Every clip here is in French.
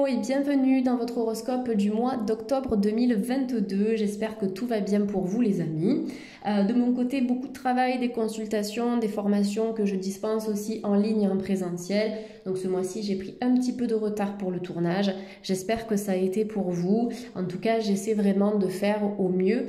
Gémeaux et bienvenue dans votre horoscope du mois d'octobre 2022. J'espère que tout va bien pour vous les amis. De mon côté, beaucoup de travail, des consultations, des formations que je dispense aussi en ligne et en présentiel. Donc ce mois-ci, j'ai pris un petit peu de retard pour le tournage. J'espère que ça a été pour vous. En tout cas, j'essaie vraiment de faire au mieux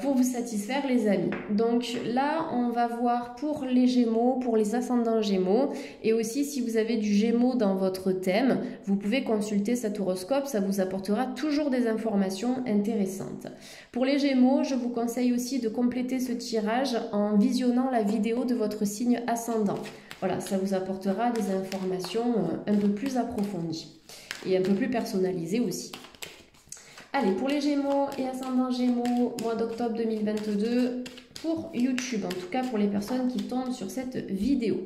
pour vous satisfaire les amis. Donc là, on va voir pour les Gémeaux, pour les ascendants Gémeaux et aussi si vous avez du Gémeaux dans votre thème, vous pouvez consulter cet horoscope, ça vous apportera toujours des informations intéressantes. Pour les Gémeaux, je vous conseille aussi de compléter ce tirage en visionnant la vidéo de votre signe ascendant. Voilà, ça vous apportera des informations un peu plus approfondies et un peu plus personnalisées aussi. Allez, pour les Gémeaux et ascendants Gémeaux, mois d'octobre 2022, pour YouTube, en tout cas pour les personnes qui tombent sur cette vidéo.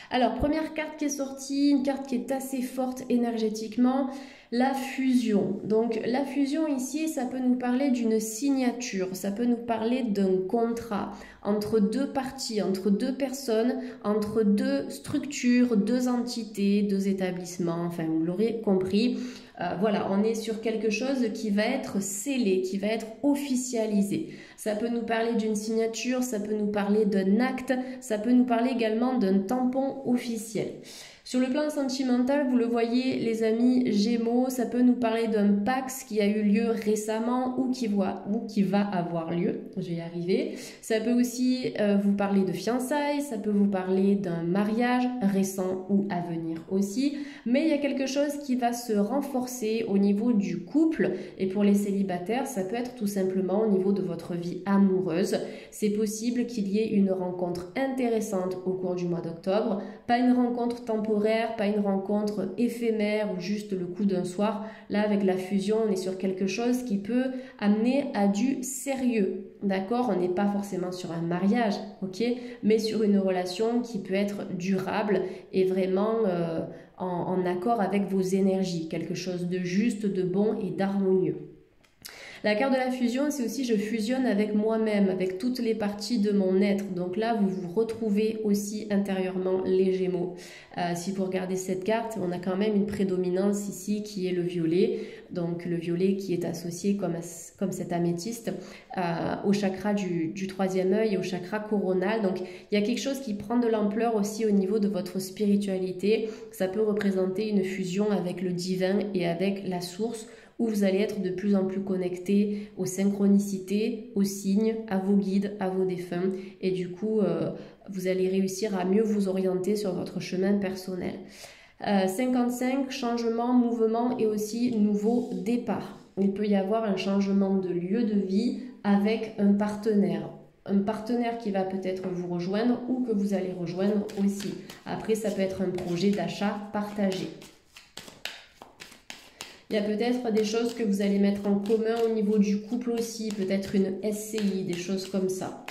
Alors, première carte qui est sortie, une carte qui est assez forte énergétiquement, la fusion. Donc, la fusion ici, ça peut nous parler d'une signature, ça peut nous parler d'un contrat entre deux parties, entre deux personnes, entre deux structures, deux entités, deux établissements, enfin, vous l'aurez compris. Voilà, on est sur quelque chose qui va être scellé, qui va être officialisé. Ça peut nous parler d'une signature, ça peut nous parler d'un acte, ça peut nous parler également d'un tampon officiel. Sur le plan sentimental, vous le voyez les amis Gémeaux, ça peut nous parler d'un Pax qui a eu lieu récemment ou qui va avoir lieu, je vais y arriver. Ça peut aussi vous parler de fiançailles, ça peut vous parler d'un mariage récent ou à venir aussi. Mais il y a quelque chose qui va se renforcer au niveau du couple et pour les célibataires, ça peut être tout simplement au niveau de votre vie amoureuse. C'est possible qu'il y ait une rencontre intéressante au cours du mois d'octobre, pas une rencontre temporaire, pas une rencontre éphémère ou juste le coup d'un soir. Là, avec la fusion, on est sur quelque chose qui peut amener à du sérieux. D'accord? On n'est pas forcément sur un mariage, ok? Mais sur une relation qui peut être durable et vraiment en accord avec vos énergies. Quelque chose de juste, de bon et d'harmonieux. La carte de la fusion, c'est aussi je fusionne avec moi-même, avec toutes les parties de mon être. Donc là, vous vous retrouvez aussi intérieurement les Gémeaux. Si vous regardez cette carte, on a quand même une prédominance ici qui est le violet. Donc le violet qui est associé comme cet améthyste au chakra du troisième œil et au chakra coronal. Donc il y a quelque chose qui prend de l'ampleur aussi au niveau de votre spiritualité. Ça peut représenter une fusion avec le divin et avec la source, où vous allez être de plus en plus connecté aux synchronicités, aux signes, à vos guides, à vos défunts. Et du coup, vous allez réussir à mieux vous orienter sur votre chemin personnel. 55, changement, mouvement et aussi nouveau départ. Il peut y avoir un changement de lieu de vie avec un partenaire. Un partenaire qui va peut-être vous rejoindre ou que vous allez rejoindre aussi. Après, ça peut être un projet d'achat partagé. Il y a peut-être des choses que vous allez mettre en commun au niveau du couple aussi, peut-être une SCI, des choses comme ça.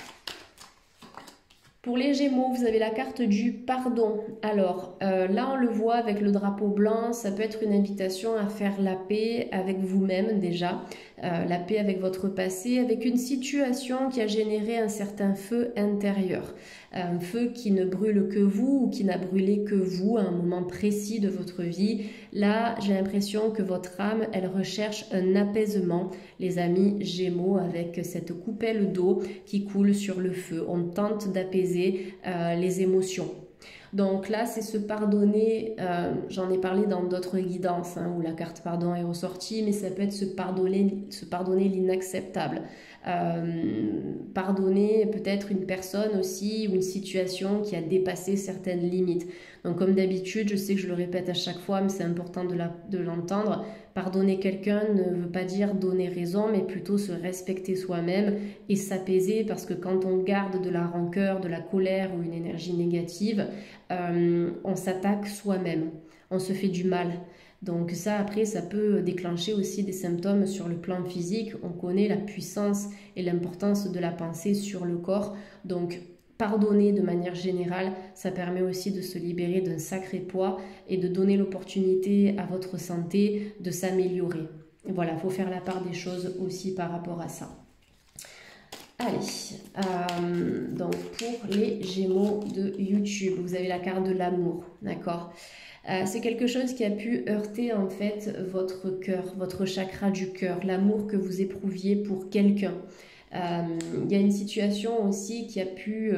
Pour les Gémeaux, vous avez la carte du pardon. Alors là, on le voit avec le drapeau blanc, ça peut être une invitation à faire la paix avec vous-même déjà, la paix avec votre passé, avec une situation qui a généré un certain feu intérieur. Un feu qui ne brûle que vous ou qui n'a brûlé que vous à un moment précis de votre vie. Là, j'ai l'impression que votre âme, elle recherche un apaisement, les amis Gémeaux, avec cette coupelle d'eau qui coule sur le feu. On tente d'apaiser les émotions. Donc là, c'est se pardonner, j'en ai parlé dans d'autres guidances où la carte pardon est ressortie, mais ça peut être se pardonner l'inacceptable. Pardonner peut-être une personne aussi ou une situation qui a dépassé certaines limites. Donc comme d'habitude, je sais que je le répète à chaque fois, mais c'est important de l'entendre. Pardonner quelqu'un ne veut pas dire donner raison, mais plutôt se respecter soi-même et s'apaiser, parce que quand on garde de la rancœur, de la colère ou une énergie négative, on s'attaque soi-même, on se fait du mal. Donc ça, après, ça peut déclencher aussi des symptômes sur le plan physique. On connaît la puissance et l'importance de la pensée sur le corps. Donc pardonner de manière générale, ça permet aussi de se libérer d'un sacré poids et de donner l'opportunité à votre santé de s'améliorer. Voilà, il faut faire la part des choses aussi par rapport à ça. Allez, donc pour les Gémeaux de YouTube, vous avez la carte de l'amour, d'accord ? C'est quelque chose qui a pu heurter en fait votre cœur, votre chakra du cœur, l'amour que vous éprouviez pour quelqu'un. Il y a une situation aussi qui a pu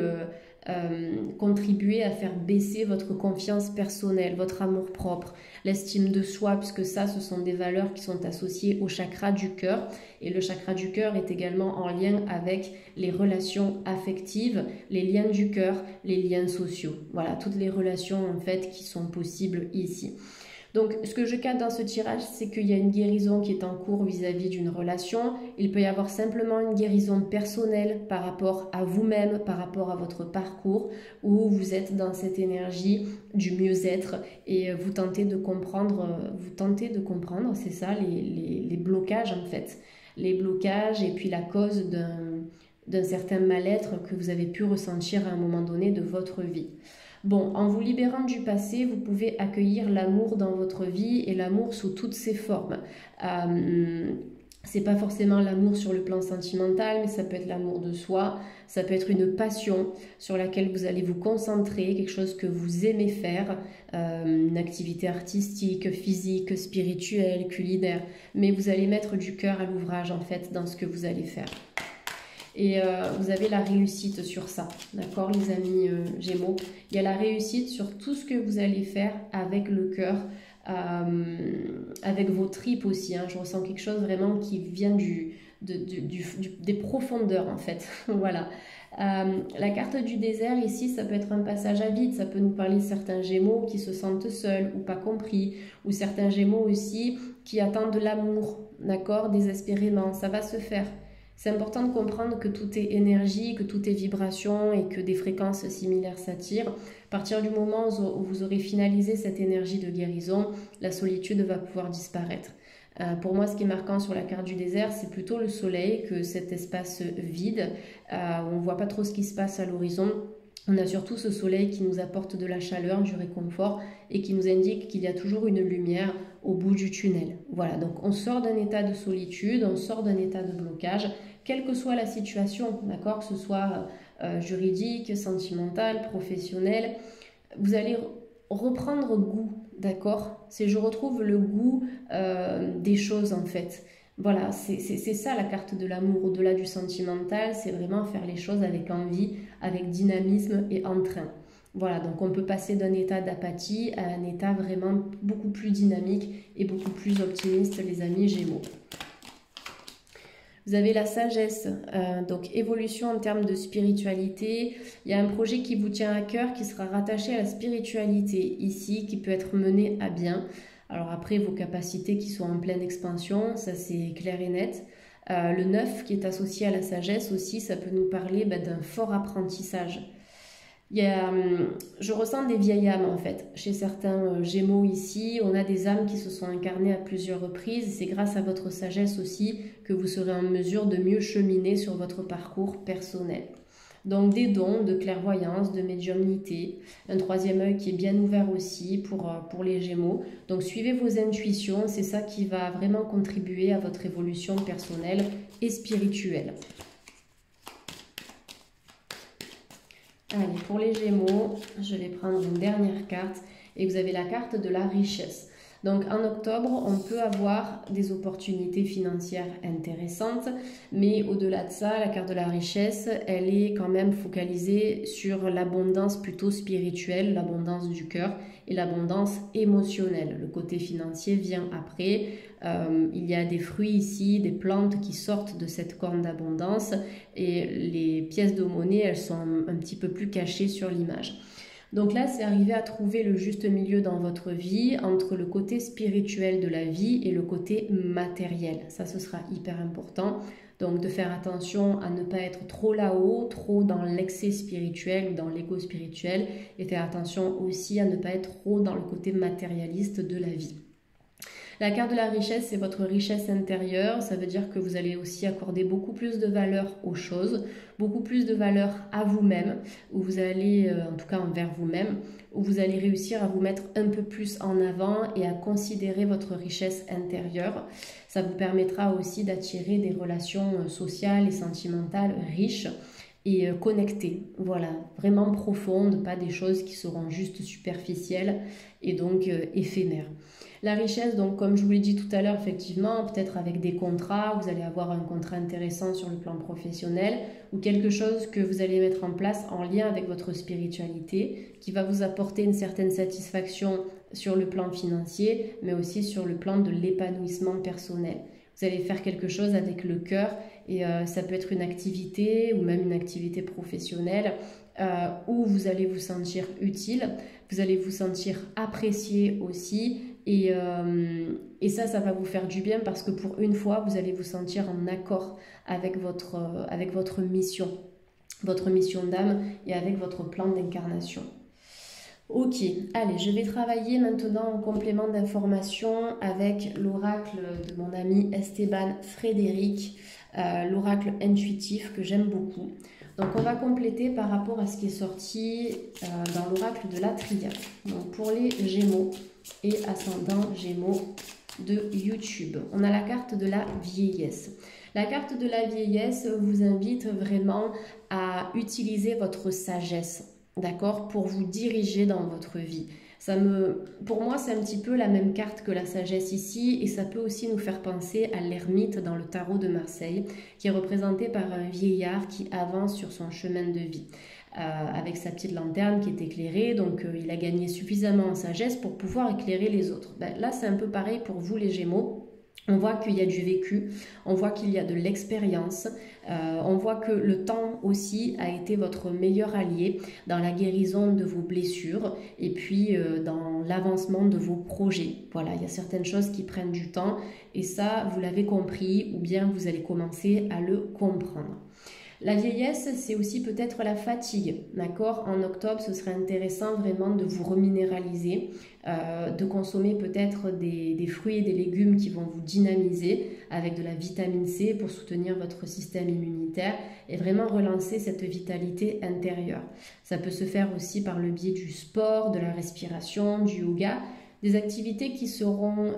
contribuer à faire baisser votre confiance personnelle, votre amour-propre, l'estime de soi, puisque ça, ce sont des valeurs qui sont associées au chakra du cœur. Et le chakra du cœur est également en lien avec les relations affectives, les liens du cœur, les liens sociaux. Voilà, toutes les relations en fait qui sont possibles ici. Donc, ce que je capte dans ce tirage, c'est qu'il y a une guérison qui est en cours vis-à-vis d'une relation. Il peut y avoir simplement une guérison personnelle par rapport à vous-même, par rapport à votre parcours, où vous êtes dans cette énergie du mieux-être et vous tentez de comprendre, c'est ça, les blocages en fait. Les blocages et puis la cause d'un certain mal-être que vous avez pu ressentir à un moment donné de votre vie. Bon, en vous libérant du passé, vous pouvez accueillir l'amour dans votre vie et l'amour sous toutes ses formes. C'est pas forcément l'amour sur le plan sentimental, mais ça peut être l'amour de soi, ça peut être une passion sur laquelle vous allez vous concentrer, quelque chose que vous aimez faire, une activité artistique, physique, spirituelle, culinaire, mais vous allez mettre du cœur à l'ouvrage en fait dans ce que vous allez faire. Et vous avez la réussite sur ça, d'accord les amis Gémeaux. Il y a la réussite sur tout ce que vous allez faire avec le cœur, avec vos tripes aussi. Hein. Je ressens quelque chose vraiment qui vient des profondeurs en fait. Voilà. La carte du désert ici, ça peut être un passage à vide, ça peut nous parler de certains Gémeaux qui se sentent seuls ou pas compris, ou certains Gémeaux aussi qui attendent de l'amour, d'accord, désespérément. Ça va se faire. C'est important de comprendre que tout est énergie, que tout est vibration et que des fréquences similaires s'attirent. À partir du moment où vous aurez finalisé cette énergie de guérison, la solitude va pouvoir disparaître. Pour moi, ce qui est marquant sur la carte du désert, c'est plutôt le soleil que cet espace vide où on ne voit pas trop ce qui se passe à l'horizon. On a surtout ce soleil qui nous apporte de la chaleur, du réconfort et qui nous indique qu'il y a toujours une lumière au bout du tunnel. Voilà, donc on sort d'un état de solitude, on sort d'un état de blocage, quelle que soit la situation, d'accord, que ce soit juridique, sentimentale, professionnelle, vous allez reprendre goût, d'accord. Je retrouve le goût des choses en fait. Voilà, c'est ça la carte de l'amour, au-delà du sentimental, c'est vraiment faire les choses avec envie, avec dynamisme et entrain. Voilà, donc on peut passer d'un état d'apathie à un état vraiment beaucoup plus dynamique et beaucoup plus optimiste, les amis Gémeaux. Vous avez la sagesse, donc évolution en termes de spiritualité. Il y a un projet qui vous tient à cœur qui sera rattaché à la spiritualité ici, qui peut être mené à bien. Alors après, vos capacités qui sont en pleine expansion, ça c'est clair et net. Le 9 qui est associé à la sagesse aussi, ça peut nous parler d'un fort apprentissage. Je ressens des vieilles âmes en fait. Chez certains Gémeaux ici, on a des âmes qui se sont incarnées à plusieurs reprises. C'est grâce à votre sagesse aussi que vous serez en mesure de mieux cheminer sur votre parcours personnel. Donc des dons de clairvoyance, de médiumnité, un troisième œil qui est bien ouvert aussi pour les Gémeaux. Donc suivez vos intuitions, c'est ça qui va vraiment contribuer à votre évolution personnelle et spirituelle. Allez, pour les Gémeaux, je vais prendre une dernière carte et vous avez la carte de la richesse. Donc en octobre, on peut avoir des opportunités financières intéressantes, mais au-delà de ça, la carte de la richesse, elle est quand même focalisée sur l'abondance plutôt spirituelle, l'abondance du cœur et l'abondance émotionnelle. Le côté financier vient après. Il y a des fruits ici, des plantes qui sortent de cette corne d'abondance et les pièces de monnaie, elles sont un petit peu plus cachées sur l'image. Donc là, c'est arriver à trouver le juste milieu dans votre vie entre le côté spirituel de la vie et le côté matériel. Ça, ce sera hyper important. Donc de faire attention à ne pas être trop là-haut, trop dans l'excès spirituel ou dans l'ego spirituel et faire attention aussi à ne pas être trop dans le côté matérialiste de la vie. La carte de la richesse, c'est votre richesse intérieure. Ça veut dire que vous allez aussi accorder beaucoup plus de valeur aux choses, beaucoup plus de valeur à vous-même, où vous allez, en tout cas envers vous-même, où vous allez réussir à vous mettre un peu plus en avant et à considérer votre richesse intérieure. Ça vous permettra aussi d'attirer des relations sociales et sentimentales riches et connectées, voilà, vraiment profondes, pas des choses qui seront juste superficielles et donc éphémères. La richesse, donc comme je vous l'ai dit tout à l'heure, effectivement, peut-être avec des contrats, vous allez avoir un contrat intéressant sur le plan professionnel ou quelque chose que vous allez mettre en place en lien avec votre spiritualité qui va vous apporter une certaine satisfaction sur le plan financier, mais aussi sur le plan de l'épanouissement personnel. Vous allez faire quelque chose avec le cœur et ça peut être une activité ou même une activité professionnelle où vous allez vous sentir utile, vous allez vous sentir apprécié aussi et ça va vous faire du bien parce que pour une fois, vous allez vous sentir en accord avec votre mission d'âme et avec votre plan d'incarnation. Ok, allez, je vais travailler maintenant en complément d'information avec l'oracle de mon ami Esteban Frédéric, l'oracle intuitif que j'aime beaucoup. Donc on va compléter par rapport à ce qui est sorti dans l'oracle de la Triade. Donc pour les Gémeaux et ascendant Gémeaux de YouTube, on a la carte de la vieillesse. La carte de la vieillesse vous invite vraiment à utiliser votre sagesse, d'accord, pour vous diriger dans votre vie. Pour moi, c'est un petit peu la même carte que la sagesse ici et ça peut aussi nous faire penser à l'ermite dans le tarot de Marseille qui est représenté par un vieillard qui avance sur son chemin de vie avec sa petite lanterne qui est éclairée, donc il a gagné suffisamment en sagesse pour pouvoir éclairer les autres. Là, c'est un peu pareil pour vous les Gémeaux. On voit qu'il y a du vécu, on voit qu'il y a de l'expérience, on voit que le temps aussi a été votre meilleur allié dans la guérison de vos blessures et puis dans l'avancement de vos projets. Voilà, il y a certaines choses qui prennent du temps et ça, vous l'avez compris ou bien vous allez commencer à le comprendre. La vieillesse, c'est aussi peut-être la fatigue, d'accord? En octobre, ce serait intéressant vraiment de vous reminéraliser, de consommer peut-être des fruits et des légumes qui vont vous dynamiser avec de la vitamine C pour soutenir votre système immunitaire et vraiment relancer cette vitalité intérieure. Ça peut se faire aussi par le biais du sport, de la respiration, du yoga, des activités qui seront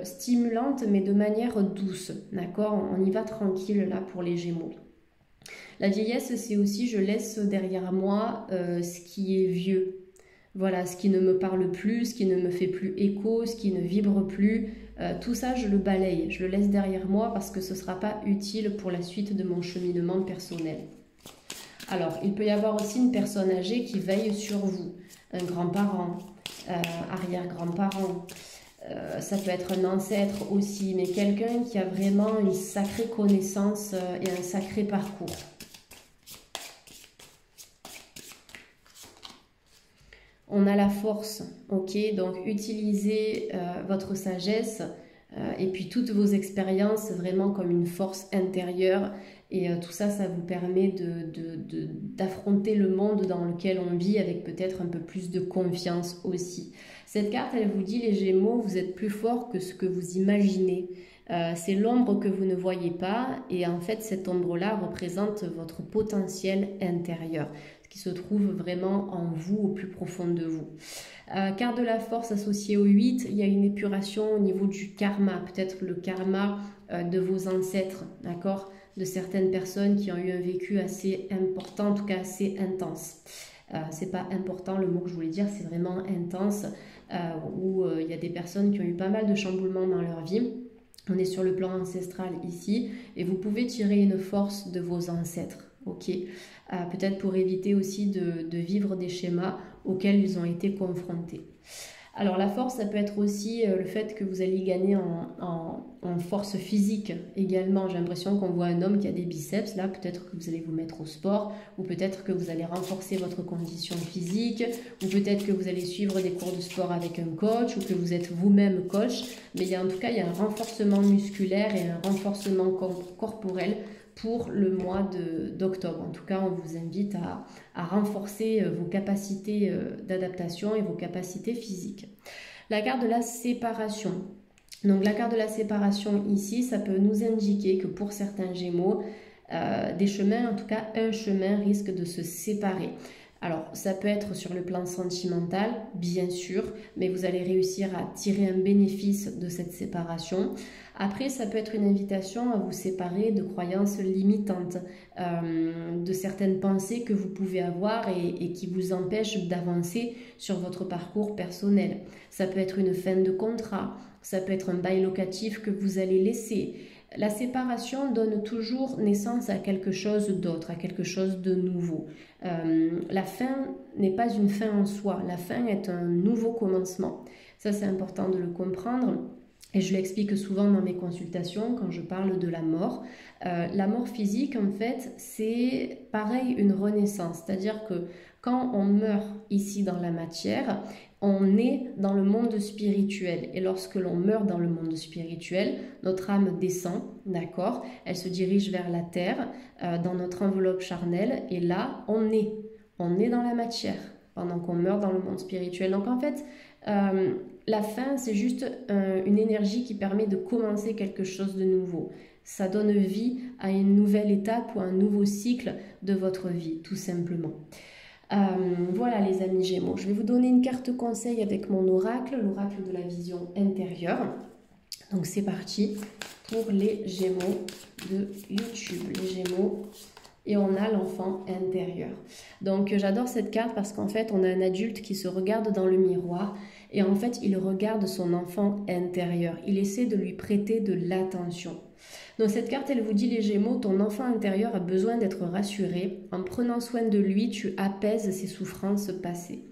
stimulantes mais de manière douce, d'accord? On y va tranquille là pour les Gémeaux. La vieillesse, c'est aussi je laisse derrière moi ce qui est vieux. Voilà, ce qui ne me parle plus, ce qui ne me fait plus écho, ce qui ne vibre plus. Tout ça, je le balaye, je le laisse derrière moi parce que ce ne sera pas utile pour la suite de mon cheminement personnel. Alors, il peut y avoir aussi une personne âgée qui veille sur vous, un grand-parent, arrière-grand-parent. Ça peut être un ancêtre aussi, mais quelqu'un qui a vraiment une sacrée connaissance et un sacré parcours. On a la force, ok? Donc utilisez votre sagesse et puis toutes vos expériences vraiment comme une force intérieure et tout ça, ça vous permet d'affronter le monde dans lequel on vit avec peut-être un peu plus de confiance aussi. Cette carte, elle vous dit les Gémeaux, vous êtes plus fort que ce que vous imaginez. C'est l'ombre que vous ne voyez pas et en fait cette ombre-là représente votre potentiel intérieur qui se trouve vraiment en vous, au plus profond de vous. Carte de la force associée au 8, il y a une épuration au niveau du karma, peut-être le karma de vos ancêtres, d'accord, de certaines personnes qui ont eu un vécu assez important, en tout cas assez intense. C'est pas important le mot que je voulais dire, c'est vraiment intense, où il y a des personnes qui ont eu pas mal de chamboulements dans leur vie. On est sur le plan ancestral ici, et vous pouvez tirer une force de vos ancêtres. Ok, peut-être pour éviter aussi de vivre des schémas auxquels ils ont été confrontés. Alors la force, ça peut être aussi le fait que vous allez gagner en force physique également. J'ai l'impression qu'on voit un homme qui a des biceps. Là, peut-être que vous allez vous mettre au sport ou peut-être que vous allez renforcer votre condition physique ou peut-être que vous allez suivre des cours de sport avec un coach ou que vous êtes vous-même coach. Mais en tout cas, il y a un renforcement musculaire et un renforcement corporel pour le mois d'octobre. En tout cas, on vous invite à renforcer vos capacités d'adaptation et vos capacités physiques. La carte de la séparation. Donc la carte de la séparation ici, ça peut nous indiquer que pour certains Gémeaux, des chemins, en tout cas un chemin risque de se séparer. Alors, ça peut être sur le plan sentimental, bien sûr, mais vous allez réussir à tirer un bénéfice de cette séparation. Après, ça peut être une invitation à vous séparer de croyances limitantes, de certaines pensées que vous pouvez avoir et qui vous empêchent d'avancer sur votre parcours personnel. Ça peut être une fin de contrat, ça peut être un bail locatif que vous allez laisser. La séparation donne toujours naissance à quelque chose d'autre, à quelque chose de nouveau. La fin n'est pas une fin en soi, la fin est un nouveau commencement. Ça, c'est important de le comprendre. Et je l'explique souvent dans mes consultations quand je parle de la mort. La mort physique, en fait, c'est pareil une renaissance. C'est-à-dire que quand on meurt ici dans la matière, on est dans le monde spirituel. Et lorsque l'on meurt dans le monde spirituel, notre âme descend, d'accord? Elle se dirige vers la terre, dans notre enveloppe charnelle. Et là, on est dans la matière pendant qu'on meurt dans le monde spirituel. Donc en fait, la fin, c'est juste une énergie qui permet de commencer quelque chose de nouveau. Ça donne vie à une nouvelle étape ou un nouveau cycle de votre vie, tout simplement. Voilà les amis Gémeaux, je vais vous donner une carte conseil avec mon oracle, l'oracle de la vision intérieure. Donc c'est parti pour les Gémeaux de YouTube, les Gémeaux. Et on a l'enfant intérieur. Donc j'adore cette carte parce qu'en fait on a un adulte qui se regarde dans le miroir et en fait il regarde son enfant intérieur. Il essaie de lui prêter de l'attention. Donc cette carte elle vous dit les Gémeaux, ton enfant intérieur a besoin d'être rassuré. En prenant soin de lui, tu apaises ses souffrances passées.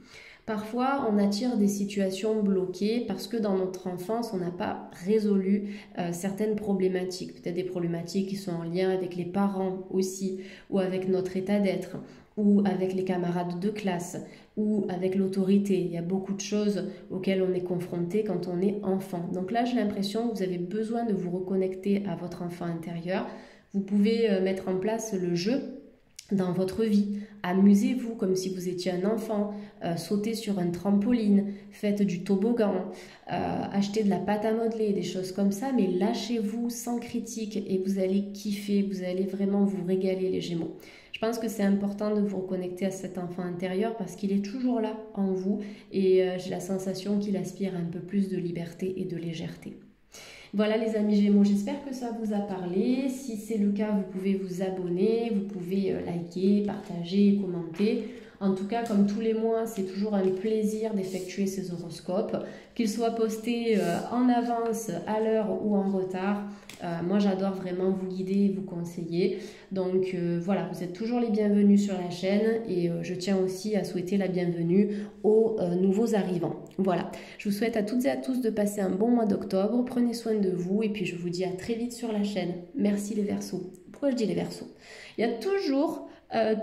Parfois, on attire des situations bloquées parce que dans notre enfance, on n'a pas résolu certaines problématiques. Peut-être des problématiques qui sont en lien avec les parents aussi, ou avec notre état d'être, ou avec les camarades de classe, ou avec l'autorité. Il y a beaucoup de choses auxquelles on est confronté quand on est enfant. Donc là, j'ai l'impression que vous avez besoin de vous reconnecter à votre enfant intérieur. Vous pouvez mettre en place le jeu dans votre vie. Amusez-vous comme si vous étiez un enfant, sautez sur un trampoline, faites du toboggan, achetez de la pâte à modeler, des choses comme ça, mais lâchez-vous sans critique et vous allez kiffer, vous allez vraiment vous régaler les Gémeaux. Je pense que c'est important de vous reconnecter à cet enfant intérieur parce qu'il est toujours là en vous et j'ai la sensation qu'il aspire à un peu plus de liberté et de légèreté. Voilà les amis Gémeaux, j'espère que ça vous a parlé. Si c'est le cas, vous pouvez vous abonner, vous pouvez liker, partager, commenter. En tout cas, comme tous les mois, c'est toujours un plaisir d'effectuer ces horoscopes, qu'ils soient postés en avance, à l'heure ou en retard. Moi, j'adore vraiment vous guider et vous conseiller. Donc voilà, vous êtes toujours les bienvenus sur la chaîne et je tiens aussi à souhaiter la bienvenue aux nouveaux arrivants. Voilà, je vous souhaite à toutes et à tous de passer un bon mois d'octobre. Prenez soin de vous et puis je vous dis à très vite sur la chaîne. Merci les Verseaux. Pourquoi je dis les Verseaux? Il y a toujours,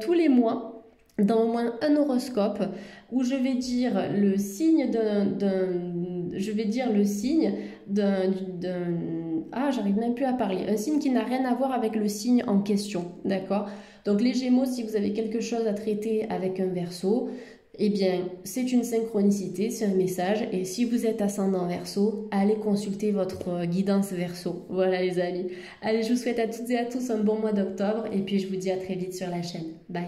tous les mois, dans au moins un horoscope où je vais dire le signe j'arrive même plus à parler. Un signe qui n'a rien à voir avec le signe en question, d'accord? Donc les Gémeaux, si vous avez quelque chose à traiter avec un Verseau, eh bien, c'est une synchronicité, c'est un message. Et si vous êtes ascendant Verseau, allez consulter votre guidance Verseau. Voilà les amis. Allez, je vous souhaite à toutes et à tous un bon mois d'octobre et puis je vous dis à très vite sur la chaîne. Bye.